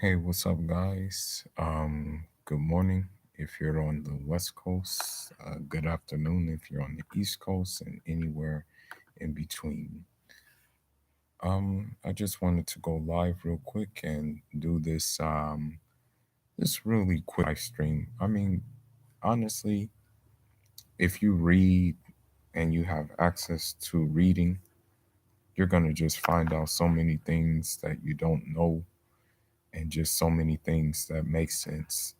Hey, what's up, guys? Good morning if you're on the West Coast. Good afternoon if you're on the East Coast, and anywhere in between. I just wanted to go live real quick and do this really quick live stream. I mean, honestly, if you read and you have access to reading, you're gonna just find out so many things that you don't know, and just so many things that make sense.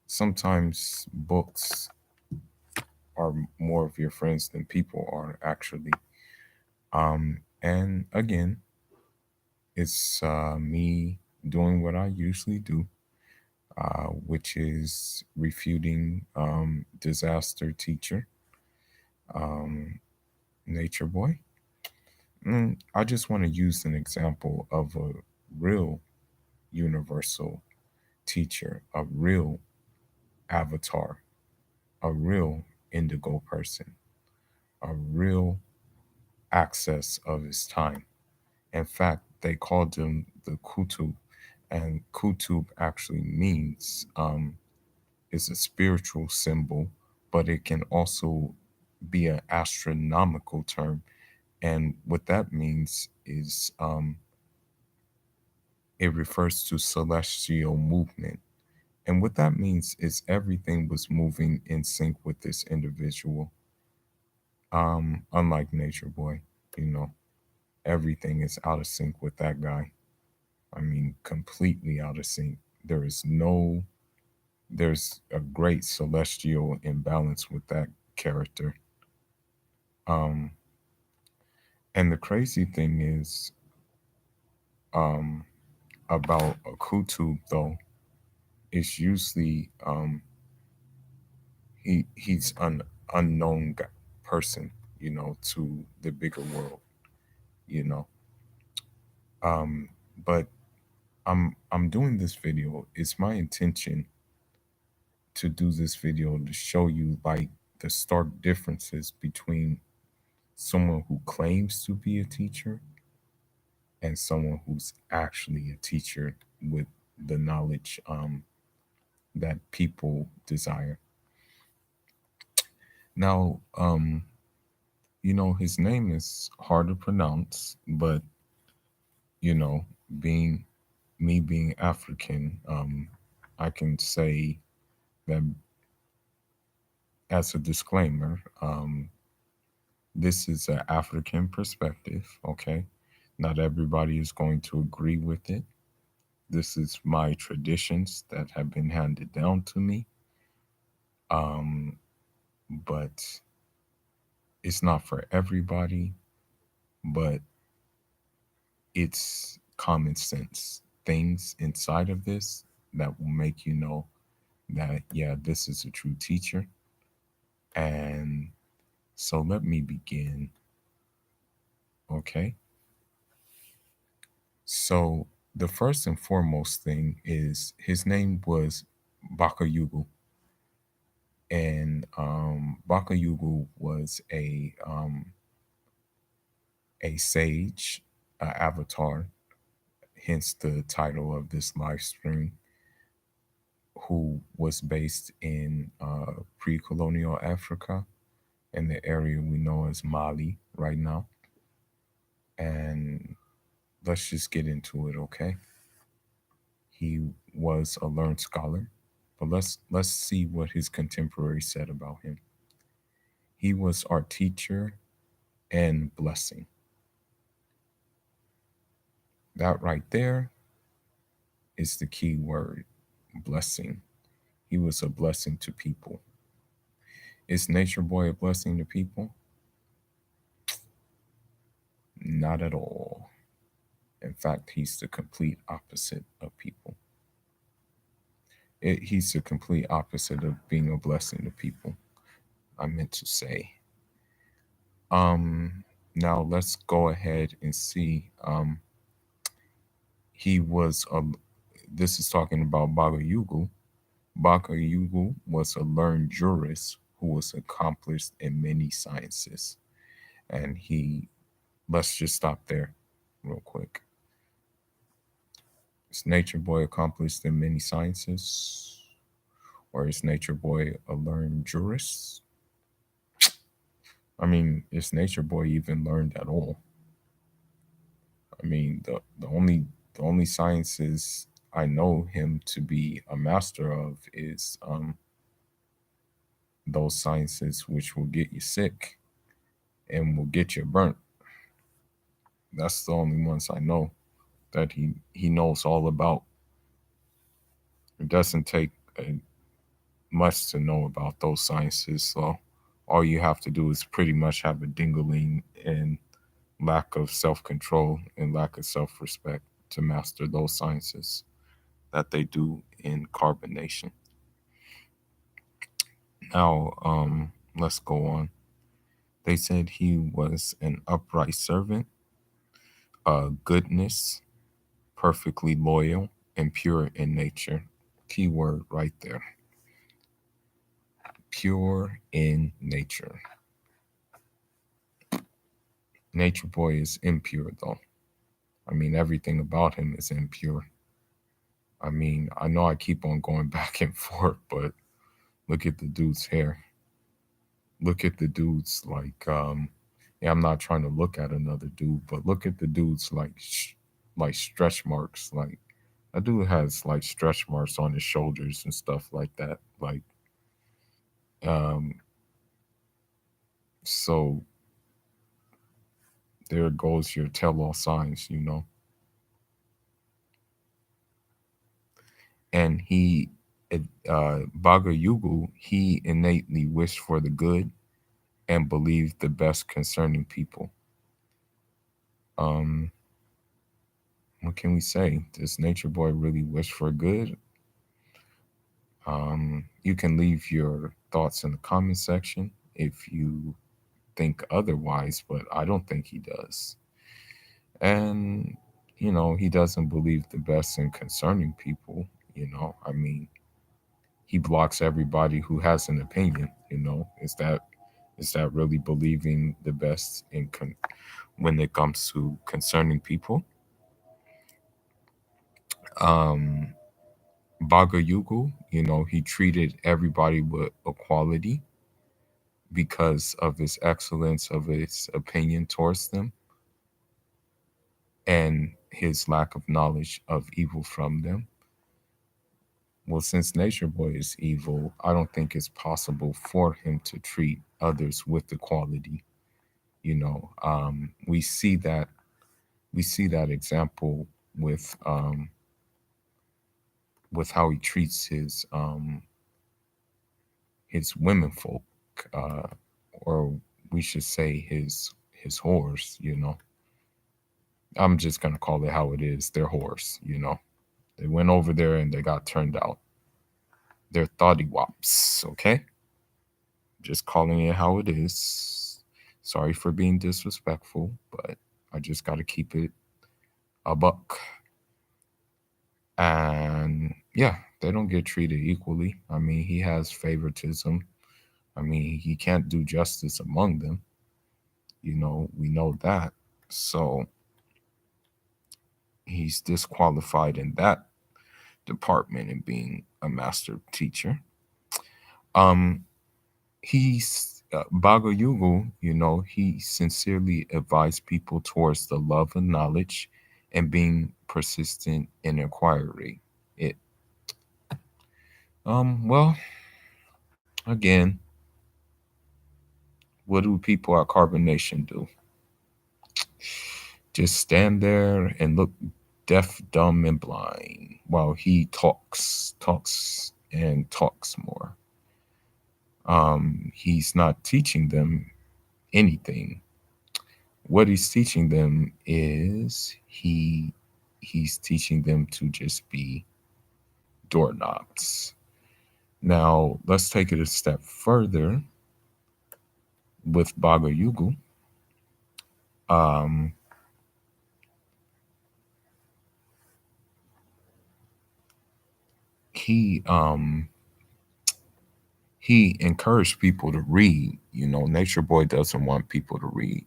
Sometimes books are more of your friends than people are actually. And again, it's me doing what I usually do, which is refuting disaster teacher, um, nature boy. I just want to use an example of a real universal teacher, a real avatar, a real indigo person, a real access of his time. In fact, they called him the Kutub, and Kutub actually means is a spiritual symbol, but it can also be an astronomical term. And what that means is it refers to celestial movement. And what that means is everything was moving in sync with this individual. Unlike Nature Boy, you know, everything is out of sync with that guy. I mean, completely out of sync. There is no, there's a great celestial imbalance with that character. Um, and the crazy thing is, um, about a Kutu though, it's usually he's an unknown person, to the bigger world, you know. Um, but I'm doing this video. It's my intention to do this video to show you like the stark differences between someone who claims to be a teacher and someone who's actually a teacher with the knowledge that people desire. Now, his name is hard to pronounce, but you know, being being African, I can say that as a disclaimer, this is an African perspective, okay? Not everybody is going to agree with it. This is my traditions that have been handed down to me. Um, but it's not for everybody, but it's common sense things inside of this that will make you know that, yeah, this is a true teacher. And so let me begin, okay? So the first and foremost thing is his name was Bakayugu, and Bakayugu was a sage, avatar, hence the title of this live stream, who was based in pre-colonial Africa in the area we know as Mali right now. And let's just get into it, okay? He was a learned scholar, but let's see what his contemporaries said about him. He was our teacher and blessing. That right there is the key word, blessing. He was a blessing to people. Is Nature Boy a blessing to people? Not at all. In fact, he's the complete opposite of people. He's the complete opposite of being a blessing to people, I meant to say. Um, Now let's go ahead and see. He was a. This is talking about Bagayugu. Bagayugu was a learned jurist who was accomplished in many sciences, and he. Let's just stop there, real quick. Is Nature Boy accomplished in many sciences? Or is Nature Boy a learned jurist? I mean, is Nature Boy even learned at all? I mean, the only sciences I know him to be a master of is those sciences which will get you sick and will get you burnt. That's the only ones I know that he knows all about. It doesn't take much to know about those sciences, so all you have to do is pretty much have a dingling and lack of self control and lack of self respect to master those sciences that they do in carbonation. Now, let's go on. They said he was an upright servant, goodness, perfectly loyal, and pure in nature. Keyword right there. Pure in nature. Nature Boy is impure, though. I mean, everything about him is impure. I mean, I know I keep on going back and forth, but look at the dude's hair. Look at the dude's yeah, I'm not trying to look at another dude, but look at the dude's like stretch marks. Like that dude has like stretch marks on his shoulders and stuff like that. Like um, so there goes your tell-all signs. And Bhagavad he innately wished for the good and believed the best concerning people. Um, what can we say? Does Nature Boy really wish for good? You can leave your thoughts in the comment section if you think otherwise, but I don't think he does. And, he doesn't believe the best in concerning people. I mean, he blocks everybody who has an opinion. Is that really believing the best when it comes to concerning people? Um, Bhaga Yugu, he treated everybody with equality because of his excellence of his opinion towards them and his lack of knowledge of evil from them. Well, since Nature Boy is evil, I don't think it's possible for him to treat others with equality. We see that example with how he treats his women folk, uh, or we should say his whores. I'm just gonna call it how it is. They're whores. They went over there and they got turned out. They're thoughty wops, okay? Just calling it how it is. Sorry for being disrespectful, but I just gotta keep it a buck. And yeah, they don't get treated equally. I mean, he has favoritism. I mean, he can't do justice among them. We know that. So he's disqualified in that department in being a master teacher. Um, he's Bhagavad he sincerely advised people towards the love of knowledge and being persistent in inquiry. It well, again, what do people at Carbonation do? Just stand there and look deaf, dumb, and blind while he talks, and talks more. He's not teaching them anything. What he's teaching them is he's teaching them to just be doorknobs. Now let's take it a step further with Baba Yugu. Um, he he encouraged people to read. Nature Boy doesn't want people to read.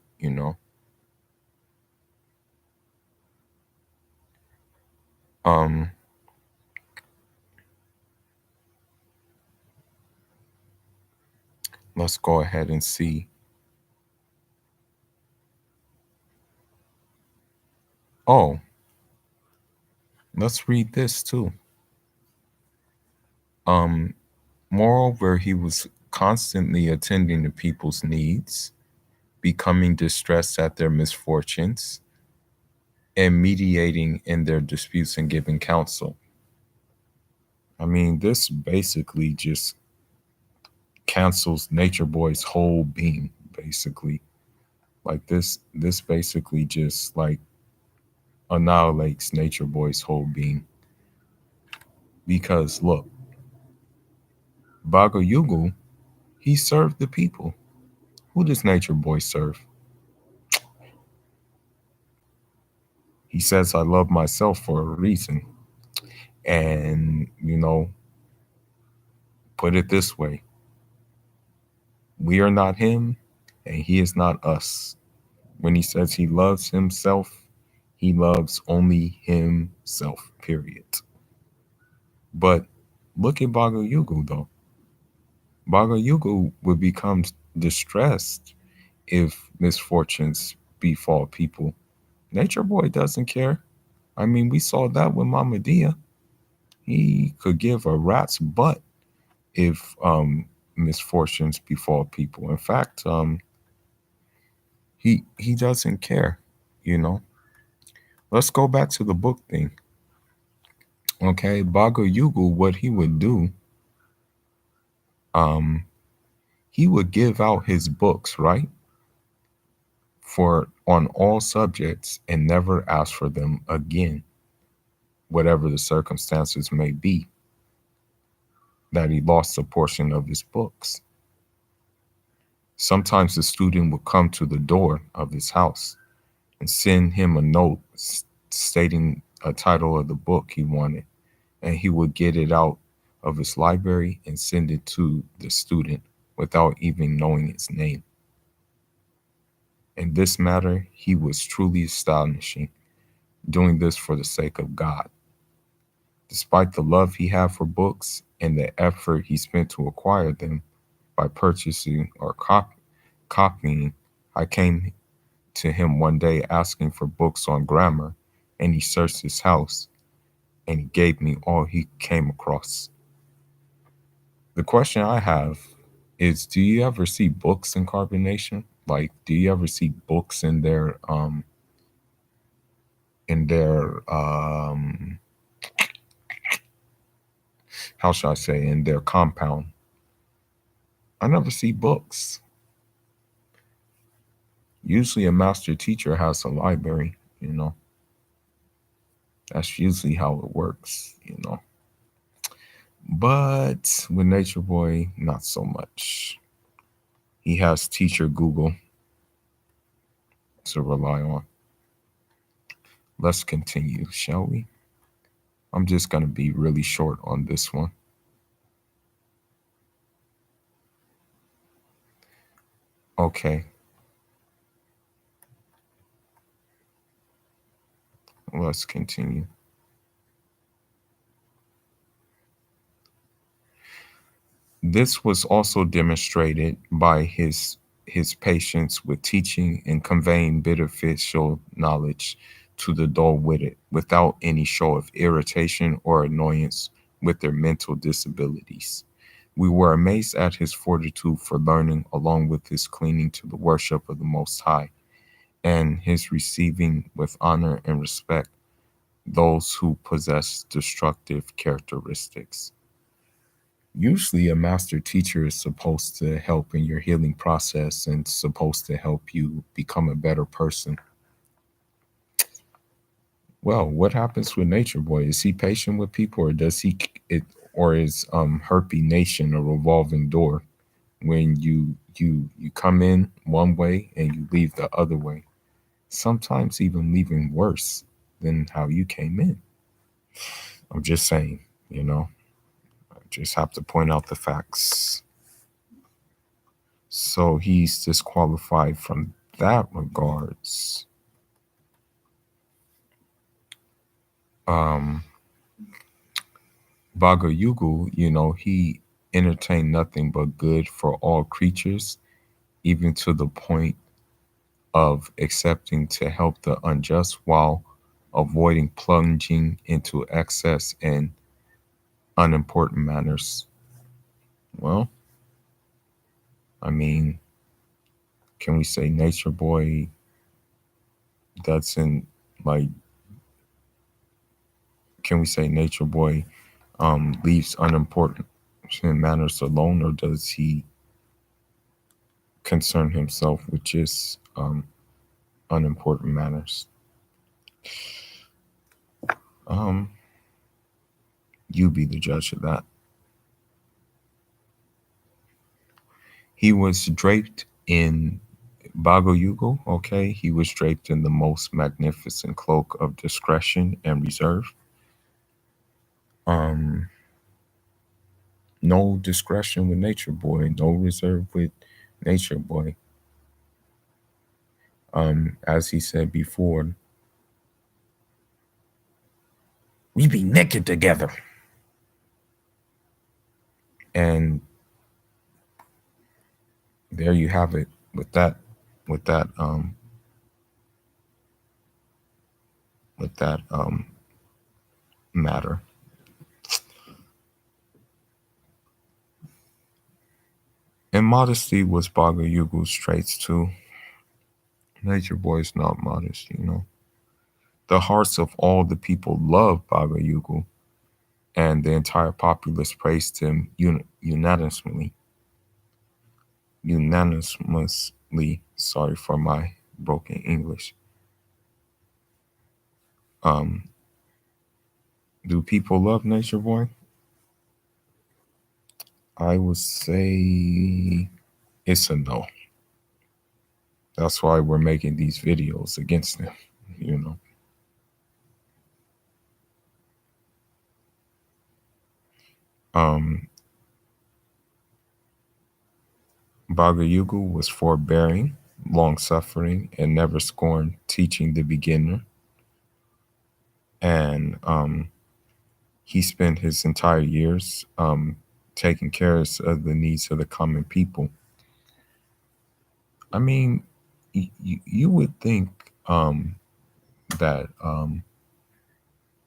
Um, let's go ahead and see. Oh, let's read this too. Um, Moreover, he was constantly attending to people's needs, becoming distressed at their misfortunes, and mediating in their disputes and giving counsel. I mean, this basically just cancels Nature Boy's whole being, basically. Like this basically just like annihilates Nature Boy's whole being. Because look, Bagayogo, he served the people. Who does Nature Boy serve? He says, I love myself for a reason. And, put it this way, we are not him and he is not us. When he says he loves himself, he loves only himself, period. But look at Bagayogo, though. Bagayogo would become distressed if misfortunes befall people. Nature Boy doesn't care. I mean, we saw that with Mama Dia. He could give a rat's butt if misfortunes befall people. In fact, he doesn't care. You know. Let's go back to the book thing. Okay, Bago Yugu, what he would do, um, he would give out his books, right, for on all subjects and never ask for them again, whatever the circumstances may be that he lost a portion of his books. Sometimes the student would come to the door of his house and send him a note stating a title of the book he wanted, and he would get it out of his library and send it to the student without even knowing its name. In this matter, he was truly astonishing, doing this for the sake of God. Despite the love he had for books and the effort he spent to acquire them by purchasing or copying, I came to him one day asking for books on grammar, and he searched his house and he gave me all he came across. The question I have is, do you ever see books in carbonation? Like, do you ever see books in their how should I say, in their compound? I never see books. Usually a master teacher has a library, you know. That's usually how it works, you know. But with Nature Boy, not so much. He has teacher Google to rely on. Let's continue, shall we? I'm just going to be really short on this one. Okay, let's continue. This was also demonstrated by his patience with teaching and conveying beneficial knowledge to the dull-witted without any show of irritation or annoyance with their mental disabilities. We were amazed at his fortitude for learning, along with his clinging to the worship of the Most High, and his receiving with honor and respect those who possess destructive characteristics. Usually, a master teacher is supposed to help in your healing process and supposed to help you become a better person. Well, what happens with Nature Boy? Is he patient with people, or does he it, or is Herpy Nation a revolving door when you come in one way and you leave the other way? Sometimes even leaving worse than how you came in. I'm just saying, you know. I just have to point out the facts. So he's disqualified from that regards. Bhagavad Yugu, he entertained nothing but good for all creatures, even to the point of accepting to help the unjust while avoiding plunging into excess and unimportant matters. Well, I mean, can we say Nature Boy doesn't like? Can we say Nature Boy leaves unimportant matters alone, or does he concern himself with just unimportant matters? Um, you be the judge of that. He was draped in Bago Yugo, okay? He was draped in the most magnificent cloak of discretion and reserve. Um, no discretion with Nature Boy, no reserve with Nature Boy. As he said before, we be naked together. And there you have it with that with that matter. And modesty was Baga Yugu's traits too. Nature Boy is not modest. The hearts of all the people loved Baga Yugu, and the entire populace praised him unanimously. Unanimously, sorry for my broken English. Um, do people love Nature Boy? I would say it's a no. That's why we're making these videos against him, you know. Um, Bhagavad was forbearing, long suffering, and never scorned teaching the beginner. And he spent his entire years taking care of the needs of the common people. I mean, you would think um, that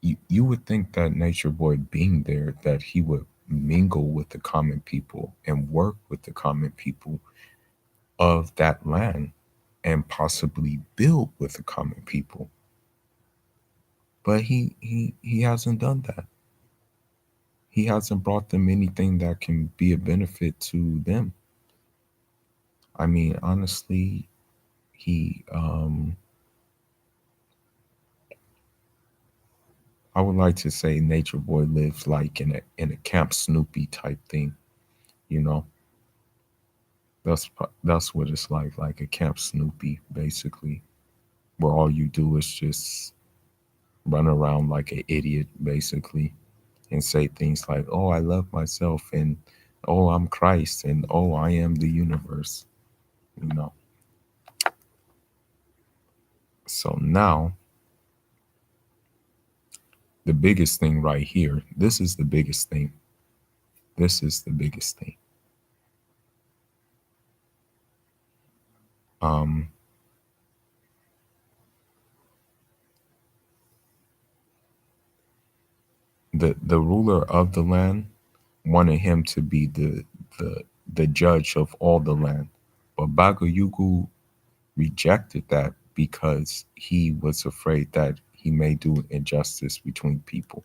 you would think that Nature Boy being there, that he would mingle with the common people and work with the common people of that land and possibly build with the common people. But he hasn't done that. He hasn't brought them anything that can be a benefit to them. I mean, honestly, he I would like to say Nature Boy lives like in a Camp Snoopy type thing, you know. That's what it's like a Camp Snoopy, basically, where all you do is just run around like an idiot, basically, and say things like, "Oh, I love myself," and "Oh, I'm Christ," and "Oh, I am the universe." You know. So now, the biggest thing right here. This is the biggest thing. This is the biggest thing. Um, the ruler of the land wanted him to be the the judge of all the land, but Bagayugu rejected that because he was afraid that he may do injustice between people.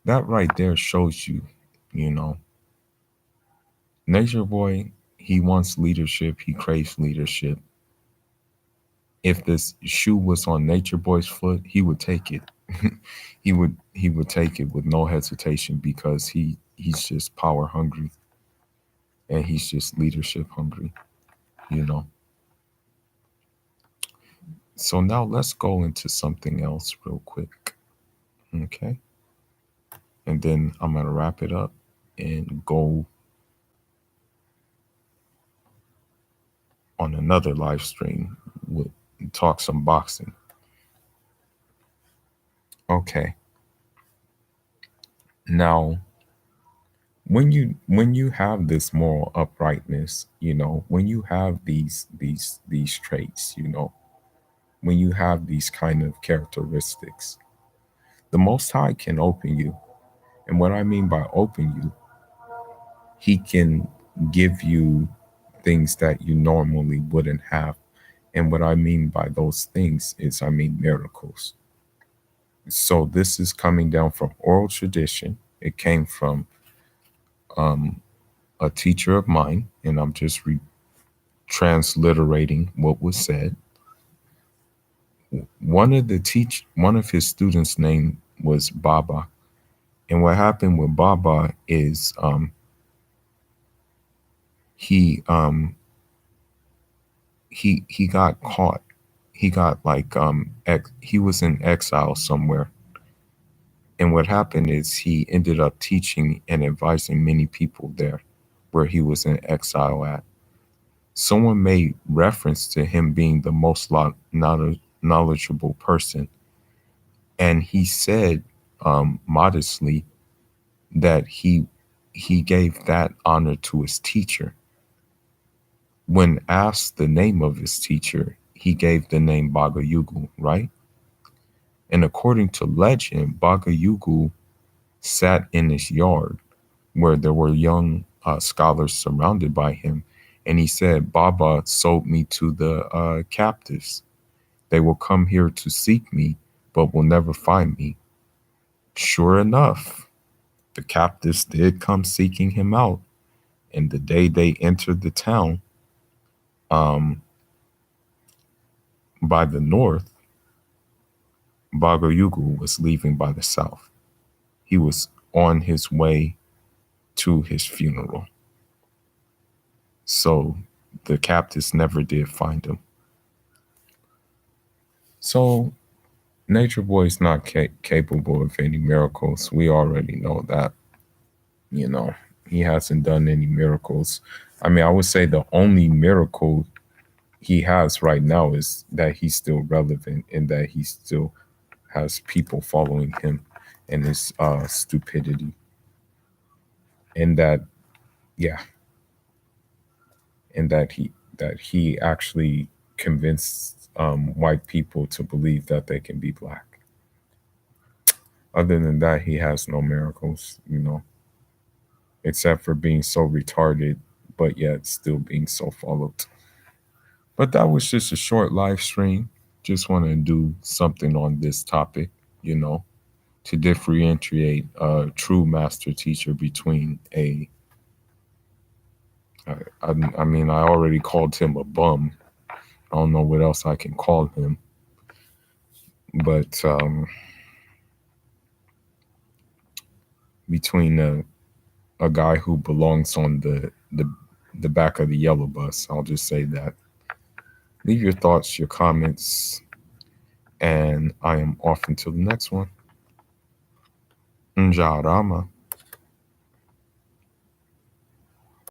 That right there shows you, you know, Nature Boy, he wants leadership, he craves leadership. If this shoe was on Nature Boy's foot, he would take it. he would take it with no hesitation because he's just power hungry and he's just leadership hungry, you know. So now let's go into something else real quick. Okay. And then I'm gonna wrap it up and go on another live stream with talk some boxing. Okay. Now, when you have this moral uprightness, when you have these traits, when you have these kind of characteristics, the Most High can open you. And what I mean by open you, He can give you things that you normally wouldn't have. And what I mean by those things is, I mean miracles. So this is coming down from oral tradition. It came from um, a teacher of mine, and I'm just transliterating what was said. One of his students' name was Baba, and what happened with Baba is he he got caught. He got like he was in exile somewhere, and what happened is he ended up teaching and advising many people there, where he was in exile at. Someone made reference to him being the most knowledgeable person, and he said modestly that he gave that honor to his teacher. When asked the name of his teacher, he gave the name Bhagavad, right? And according to legend, Bhagavad sat in his yard where there were young scholars surrounded by him. And he said, Baba sold me to the captives. They will come here to seek me, but will never find me. Sure enough, the captives did come seeking him out. And the day they entered the town um, by the north, Bhagavad was leaving by the south. He was on his way to his funeral. So the captives never did find him. So Nature Boy is not capable of any miracles. We already know that. You know, he hasn't done any miracles. I mean, I would say the only miracle he has right now is that he's still relevant and that he still has people following him and his stupidity. And that, yeah, and that he actually convinced white people to believe that they can be black. Other than that, he has no miracles, except for being so retarded, but yet still being so followed. But that was just a short live stream. Just want to do something on this topic, you know, to differentiate a true master teacher between I mean, I already called him a bum. I don't know what else I can call him, but between a guy who belongs on the back of the yellow bus, I'll just say that. Leave your thoughts, your comments, and I am off until the next one. Njarama.